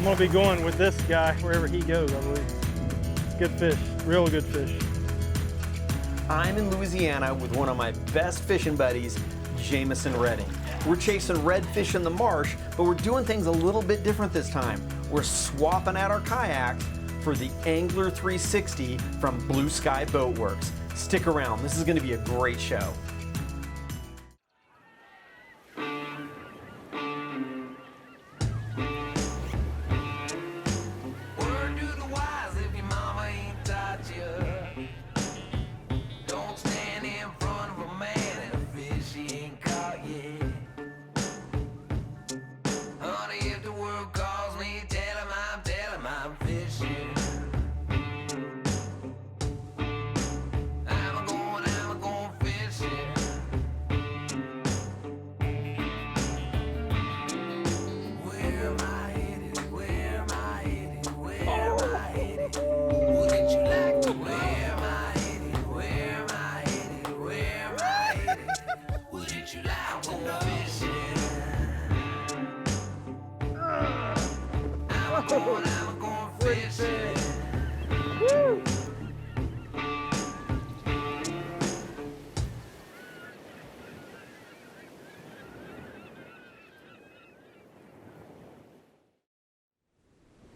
I'm gonna be going with this guy wherever he goes, I believe. It's good fish, real good fish. I'm in Louisiana with one of my best fishing buddies, Jameson Redding. We're chasing redfish in the marsh, but we're doing things a little bit different this time. We're swapping out our kayaks for the Angler 360 from Blue Sky Boat Works. Stick around, this is gonna be a great show.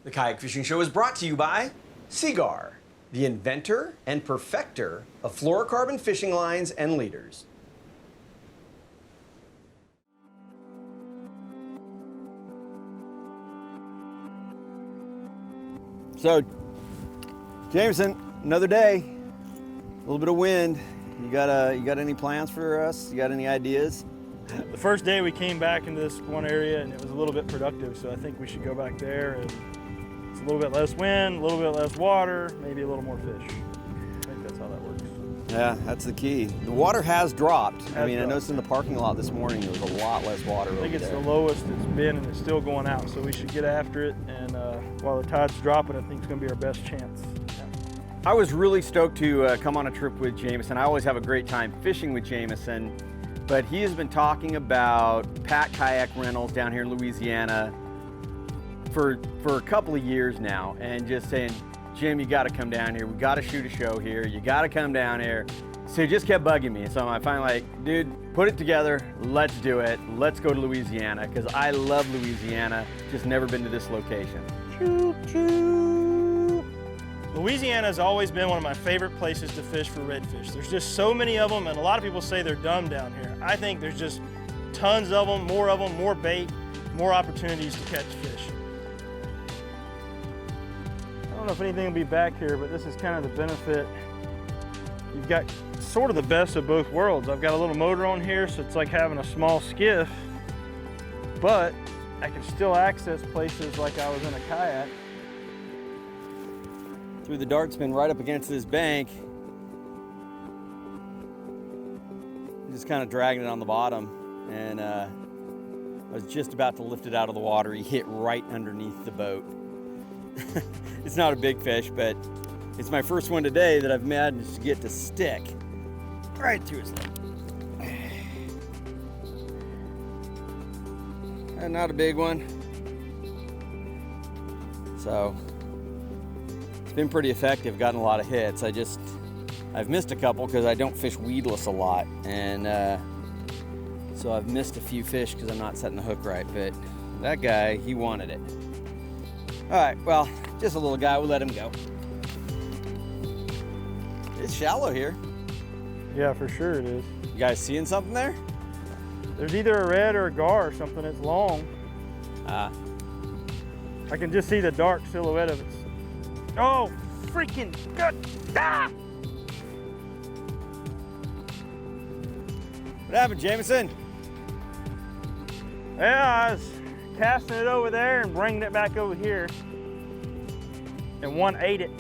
The Kayak Fishing Show is brought to you by Seagar, the inventor and perfecter of fluorocarbon fishing lines and leaders. So, Jameson, another day, a little bit of wind. You got any plans for us? You got any ideas? The first day we came back into this one area and it was a little bit productive, so I think we should go back there, and it's a little bit less wind, a little bit less water, maybe a little more fish. I think that's how that works. Yeah, that's the key. The water has dropped. I noticed in the parking lot this morning there was a lot less water over there. I think it's the lowest it's been, and it's still going out, so we should get after it, and while the tide's dropping, I think it's gonna be our best chance. Yeah. I was really stoked to come on a trip with Jameson. I always have a great time fishing with Jameson, but he has been talking about Pat Kayak Rentals down here in Louisiana for a couple of years now, and just saying, Jim, you gotta come down here. We gotta shoot a show here. You gotta come down here. So he just kept bugging me. So I finally like, dude, put it together. Let's do it. Let's go to Louisiana, because I love Louisiana. Just never been to this location. Choo choo. Louisiana has always been one of my favorite places to fish for redfish. There's just so many of them, and a lot of people say they're dumb down here. I think there's just tons of them, more bait, more opportunities to catch fish. I don't know if anything will be back here, but this is kind of the benefit. You've got sort of the best of both worlds. I've got a little motor on here, so it's like having a small skiff, but I can still access places like I was in a kayak. Threw the dart spin right up against this bank. Just kind of dragging it on the bottom, and I was just about to lift it out of the water. He hit right underneath the boat. It's not a big fish, but it's my first one today that I've managed to get to stick right through his leg. And not a big one. So it's been pretty effective, gotten a lot of hits. I've missed a couple because I don't fish weedless a lot, and so I've missed a few fish because I'm not setting the hook right, but that guy, he wanted it. All right, well, just a little guy, we'll let him go. It's shallow here. Yeah, for sure it is. You guys seeing something there? There's either a red or a gar or something. It's long. I can just see the dark silhouette of it. Oh, freaking good. Ah! What happened, Jameson? Yeah, I was casting it over there and bringing it back over here. And one ate it.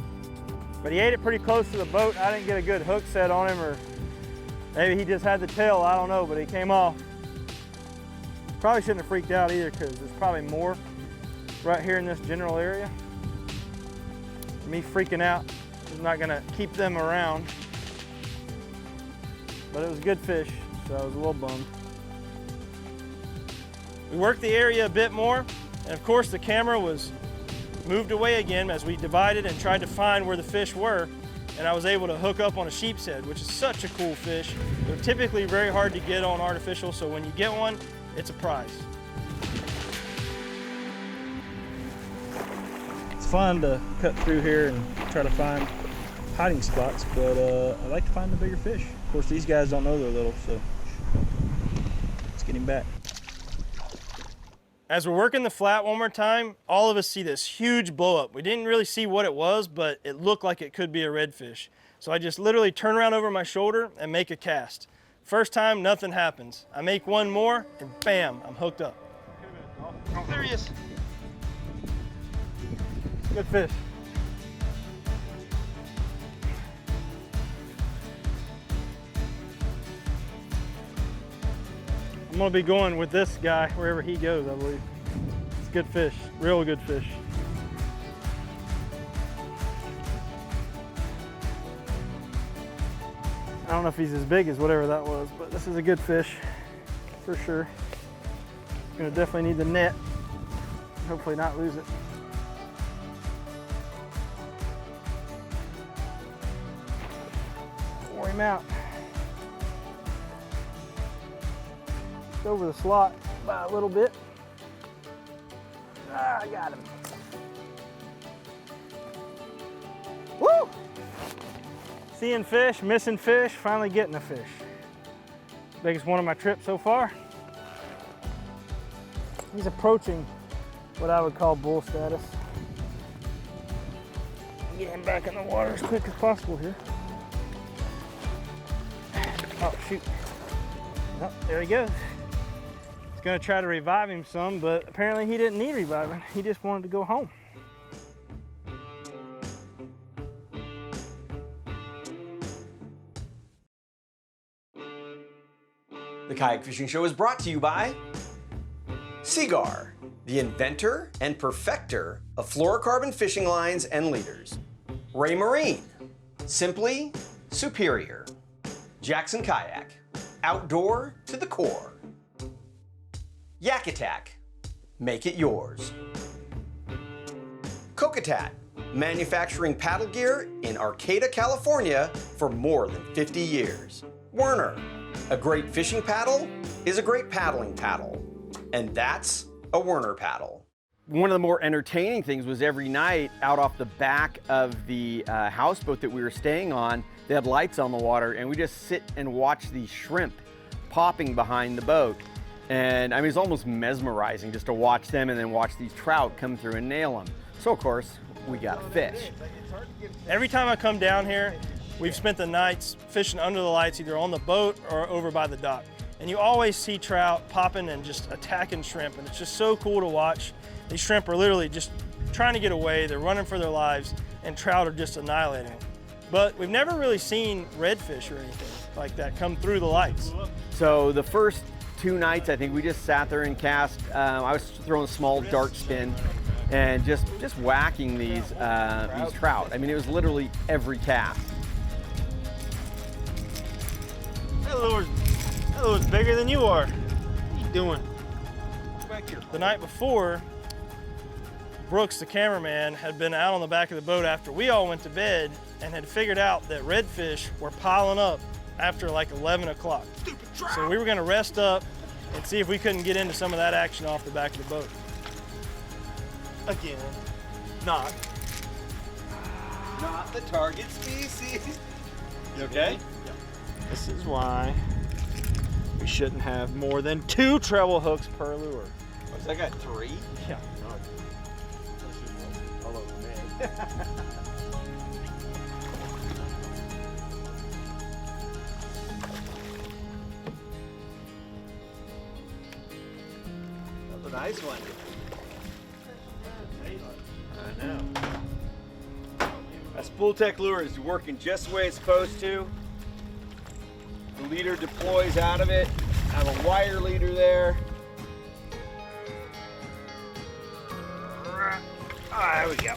But he ate it pretty close to the boat. I didn't get a good hook set on him, or maybe he just had the tail, I don't know, but he came off. Probably shouldn't have freaked out either, because there's probably more right here in this general area. Me freaking out is not gonna keep them around. But it was a good fish, so I was a little bummed. We worked the area a bit more, and of course the camera was moved away again as we divided and tried to find where the fish were, and I was able to hook up on a sheep's head, which is such a cool fish. They're typically very hard to get on artificial, so when you get one, it's a prize. It's fun to cut through here and try to find hiding spots, but I like to find the bigger fish. Of course, these guys don't know they're little, so let's get him back. As we're working the flat one more time, all of us see this huge blow up. We didn't really see what it was, but it looked like it could be a redfish. So I just literally turn around over my shoulder and make a cast. First time, nothing happens. I make one more, and bam, I'm hooked up. There he is. Good fish. I'm gonna be going with this guy wherever he goes, I believe. It's good fish, real good fish. I don't know if he's as big as whatever that was, but this is a good fish, for sure. Gonna definitely need the net, hopefully not lose it. Pour him out. Over the slot by a little bit. Ah, I got him. Woo! Seeing fish, missing fish, finally getting a fish. Biggest one of my trip so far. He's approaching what I would call bull status. Get him back in the water as quick as possible here. Oh, shoot. Oh, there he goes. Gonna try to revive him some, but apparently he didn't need reviving. He just wanted to go home. The Kayak Fishing Show is brought to you by Seagar, the inventor and perfecter of fluorocarbon fishing lines and leaders. Ray Marine, simply superior. Jackson Kayak, outdoor to the core. Yak Attack, make it yours. Kokatat, manufacturing paddle gear in Arcata, California for more than 50 years. Werner, a great fishing paddle is a great paddling paddle, and that's a Werner paddle. One of the more entertaining things was every night out off the back of the houseboat that we were staying on, they had lights on the water, and we just sit and watch these shrimp popping behind the boat. And I mean, it's almost mesmerizing just to watch them and then watch these trout come through and nail them. So of course, we got a fish. Every time I come down here, we've spent the nights fishing under the lights, either on the boat or over by the dock. And you always see trout popping and just attacking shrimp, and it's just so cool to watch. These shrimp are literally just trying to get away, they're running for their lives, and trout are just annihilating them. But we've never really seen redfish or anything like that come through the lights. So the first 2 nights, I think we just sat there and cast. I was throwing a small dart spin and just whacking these trout. I mean, it was literally every cast. That lure's bigger than you are. What are you doing? Back here. The night before, Brooks, the cameraman, had been out on the back of the boat after we all went to bed and had figured out that redfish were piling up after like 11 o'clock. So we were gonna rest up and see if we couldn't get into some of that action off the back of the boat. Again, not the target species. You okay? Yeah. This is why we shouldn't have more than 2 treble hooks per lure. Was I got 3? Yeah. All over me. That's a nice one. I know. That spool tech lure is working just the way it's supposed to. The leader deploys out of it. I have a wire leader there. There we go.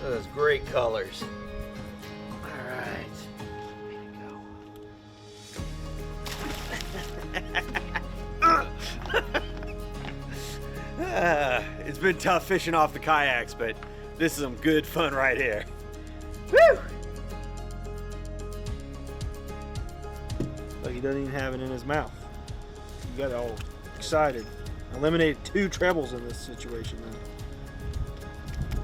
Those great colors. All right. There you go. been tough fishing off the kayaks, but this is some good fun right here. Woo! Look, he doesn't even have it in his mouth. He got all excited. Eliminated 2 trebles in this situation.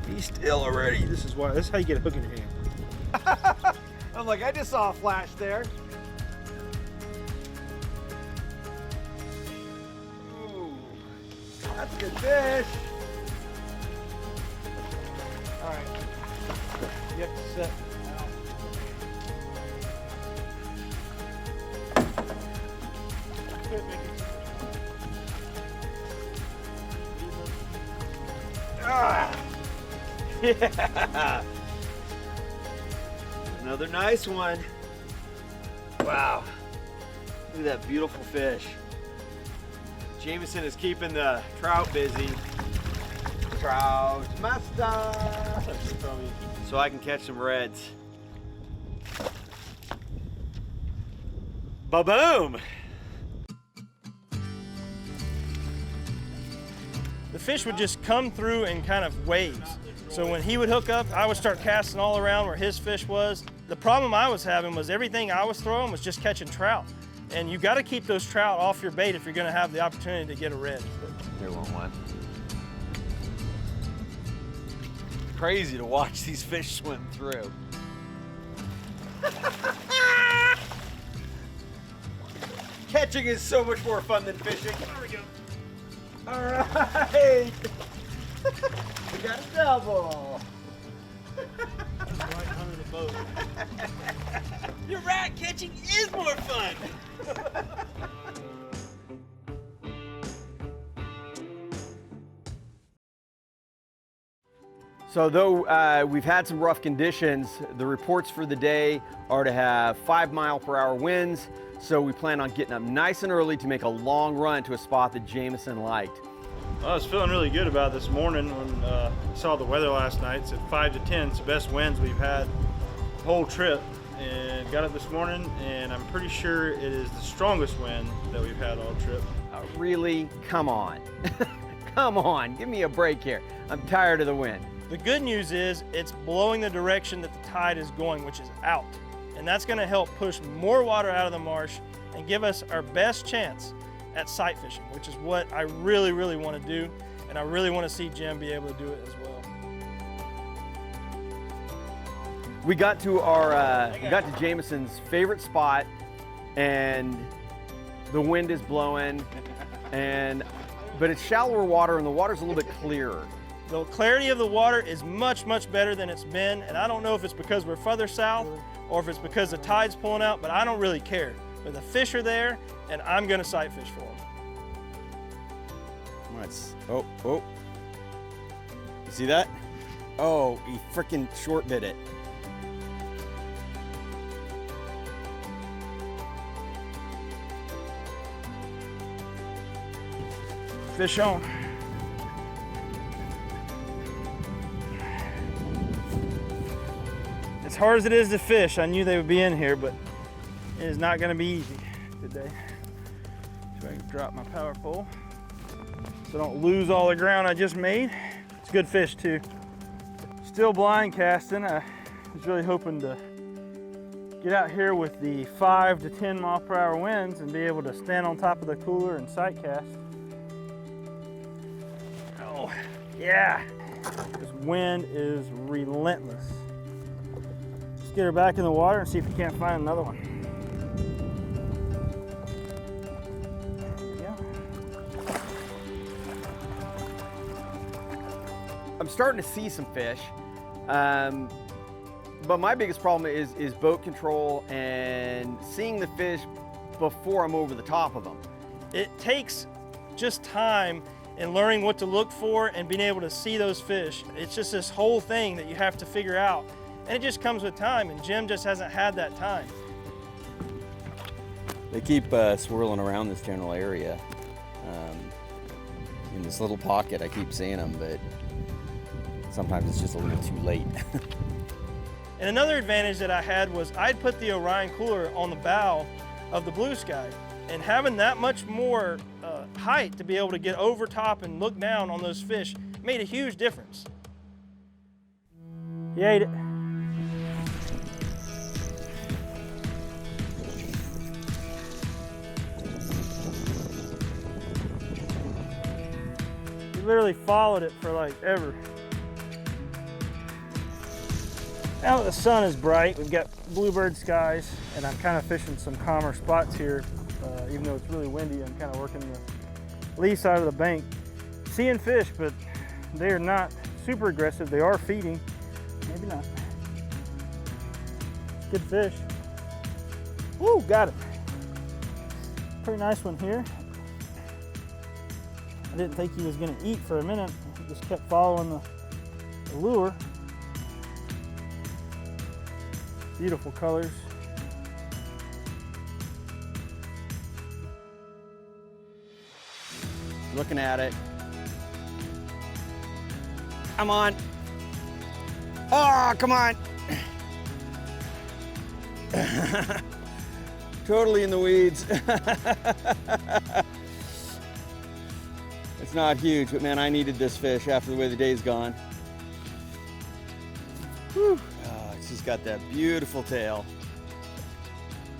He's still already. This is how you get a hook in your hand. I'm like, I just saw a flash there. Ooh, that's a good fish. All right. You have to set. Ah, yeah. Another nice one. Wow. Look at that beautiful fish. Jameson is keeping the trout busy. Trout master. So I can catch some reds. Ba-boom! The fish would just come through in kind of waves. So when he would hook up, I would start casting all around where his fish was. The problem I was having was everything I was throwing was just catching trout. And you got to keep those trout off your bait if you're going to have the opportunity to get a red. There went one. Crazy to watch these fish swim through. Catching is so much more fun than fishing. There we go. All right. We got a double. Right under the boat. You're right, catching is more fun. So though we've had some rough conditions, the reports for the day are to have 5-mile-per-hour winds. So we plan on getting up nice and early to make a long run to a spot that Jameson liked. Well, I was feeling really good about this morning when I saw the weather last night. It said 5 to 10. It's the best winds we've had the whole trip. And got up this morning, and I'm pretty sure it is the strongest wind that we've had all trip. Really? Come on. Come on, give me a break here. I'm tired of the wind. The good news is it's blowing the direction that the tide is going, which is out. And that's going to help push more water out of the marsh and give us our best chance at sight fishing, which is what I really, really want to do. And I really want to see Jim be able to do it as well. We got to Jameson's favorite spot, and the wind is blowing, but it's shallower water and the water's a little bit clearer. The clarity of the water is much, much better than it's been, and I don't know if it's because we're further south or if it's because the tide's pulling out, but I don't really care. But the fish are there, and I'm gonna sight fish for them. Oh. You see that? Oh, he freaking short bit it. Fish on. As hard as it is to fish, I knew they would be in here, but it is not going to be easy today. So I can drop my power pole so I don't lose all the ground I just made. It's good fish too. Still blind casting. I was really hoping to get out here with the 5 to 10 mile per hour winds and be able to stand on top of the cooler and sight cast. Oh, yeah. This wind is relentless. Let's get her back in the water and see if we can't find another one. There we go. I'm starting to see some fish, but my biggest problem is boat control and seeing the fish before I'm over the top of them. It takes just time and learning what to look for and being able to see those fish. It's just this whole thing that you have to figure out. And it just comes with time, and Jim just hasn't had that time. They keep swirling around this general area. In this little pocket, I keep seeing them, but sometimes it's just a little too late. And another advantage that I had was I'd put the Orion cooler on the bow of the Blue Sky, and having that much more height to be able to get over top and look down on those fish made a huge difference. He ate it. He literally followed it for like ever. Now that the sun is bright, we've got bluebird skies, and I'm kind of fishing some calmer spots here. Even though it's really windy, I'm kind of working the lee side of the bank. Seeing fish, but they are not super aggressive. They are feeding. Maybe not. Good fish. Woo, got it. Pretty nice one here. I didn't think he was gonna eat for a minute. He just kept following the lure. Beautiful colors. Looking at it. Come on. Oh, come on. Totally in the weeds. It's not huge, but man, I needed this fish after the way the day's gone. Whew. Oh, it's just got that beautiful tail.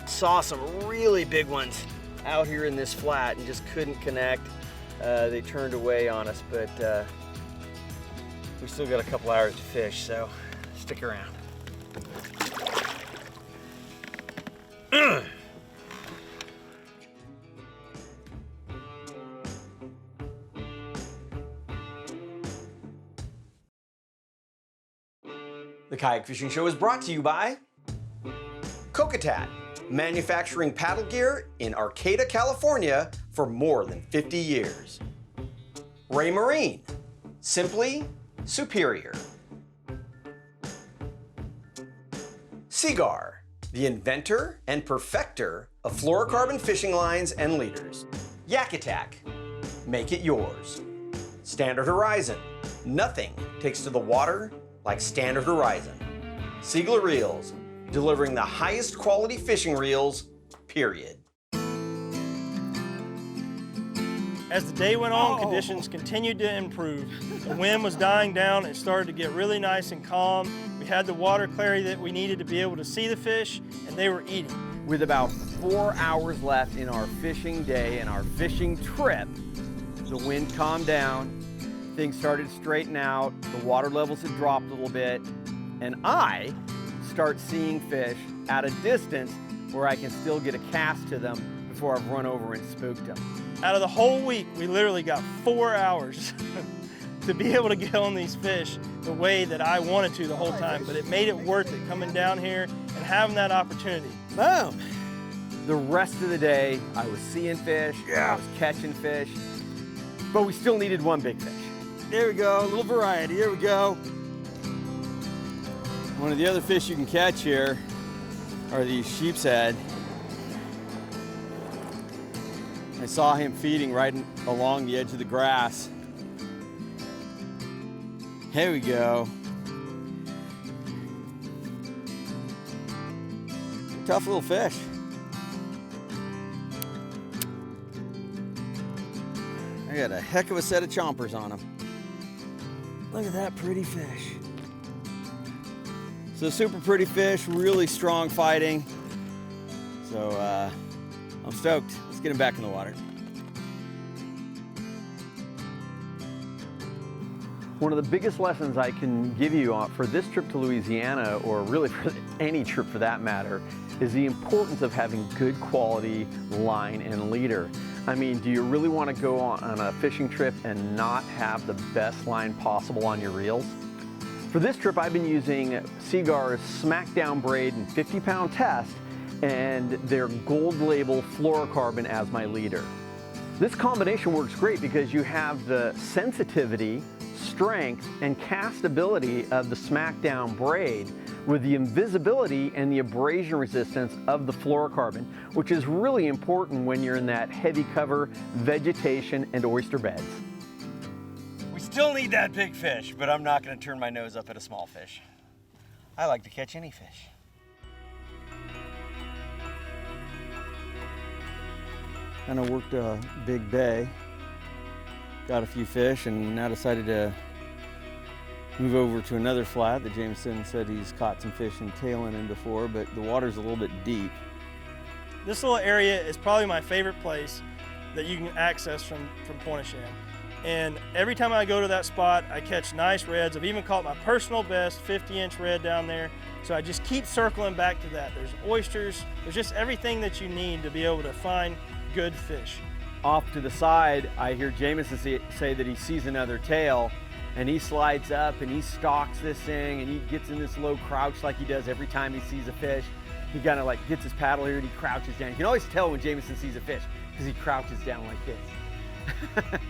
Saw some really big ones out here in this flat and just couldn't connect. They turned away on us, but we still got a couple hours to fish, so stick around. The Kayak Fishing Show is brought to you by Kokatat, manufacturing paddle gear in Arcata, California for more than 50 years. Ray Marine, simply superior. Seagar, the inventor and perfecter of fluorocarbon fishing lines and leaders. Yak Attack, make it yours. Standard Horizon, nothing takes to the water like Standard Horizon. Siegler Reels, delivering the highest quality fishing reels, period. As the day went on, conditions continued to improve. The wind was dying down. It started to get really nice and calm. We had the water clarity that we needed to be able to see the fish, and they were eating. With about 4 hours left in our fishing day and our fishing trip, the wind calmed down, things started to straighten out, the water levels had dropped a little bit, and I start seeing fish at a distance where I can still get a cast to them before I've run over and spooked them. Out of the whole week, we literally got 4 hours to be able to get on these fish the way that I wanted to the whole time, but it made it worth it coming down here and having that opportunity. Boom! The rest of the day, I was seeing fish, I was catching fish, but we still needed one big fish. There we go, a little variety, here we go. One of the other fish you can catch here are these sheep's head. I saw him feeding right along the edge of the grass. Here we go. Tough little fish. I got a heck of a set of chompers on him. Look at that pretty fish. So super pretty fish, really strong fighting. So I'm stoked. Let's get him back in the water. One of the biggest lessons I can give you for this trip to Louisiana, or really for any trip for that matter, is the importance of having good quality line and leader. I mean, do you really want to go on a fishing trip and not have the best line possible on your reels? For this trip, I've been using Seagar's Smackdown braid and 50-pound test and their gold label fluorocarbon as my leader. This combination works great because you have the sensitivity, strength, and castability of the Smackdown braid with the invisibility and the abrasion resistance of the fluorocarbon, which is really important when you're in that heavy cover vegetation and oyster beds. We still need that big fish, but I'm not going to turn my nose up at a small fish. I like to catch any fish. Kind of worked a big bay, got a few fish, and now decided to move over to another flat that Jameson said he's caught some fish and tailing in before, but the water's a little bit deep. This little area is probably my favorite place that you can access from Pointe-aux-Chenes. And every time I go to that spot, I catch nice reds. I've even caught my personal best 50-inch red down there. So I just keep circling back to that. There's oysters, there's just everything that you need to be able to find good fish. Off to the side, I hear Jameson say that he sees another tail, and he slides up and he stalks this thing, and he gets in this low crouch like he does every time he sees a fish. He kind of like gets his paddle here and he crouches down. You can always tell when Jameson sees a fish because he crouches down like this.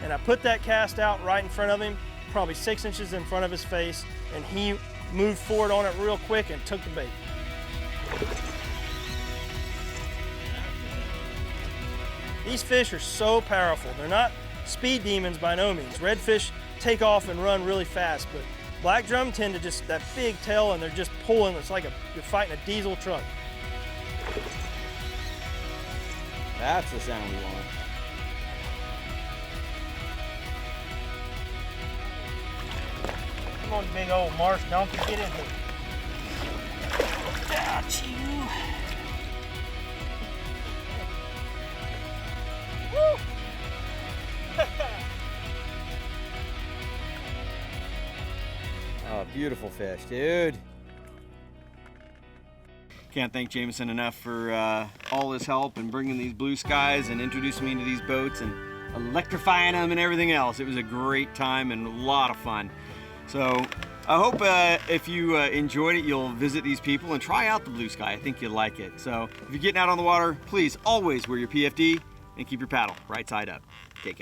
And I put that cast out right in front of him, probably 6 inches in front of his face, and he moved forward on it real quick and took the bait. These fish are so powerful. They're not speed demons by no means. Redfish take off and run really fast, but black drum tend to just, that big tail, and they're just pulling. It's like you're fighting a diesel truck. That's the sound we want. Come on, big old marsh donkey, get in here. Got you. Woo! Oh, beautiful fish, dude. Can't thank Jameson enough for all his help and bringing these blue skies and introducing me to these boats and electrifying them and everything else. It was a great time and a lot of fun. So I hope if you enjoyed it, you'll visit these people and try out the blue sky. I think you'll like it. So if you're getting out on the water, please always wear your PFD and keep your paddle right side up. Take care.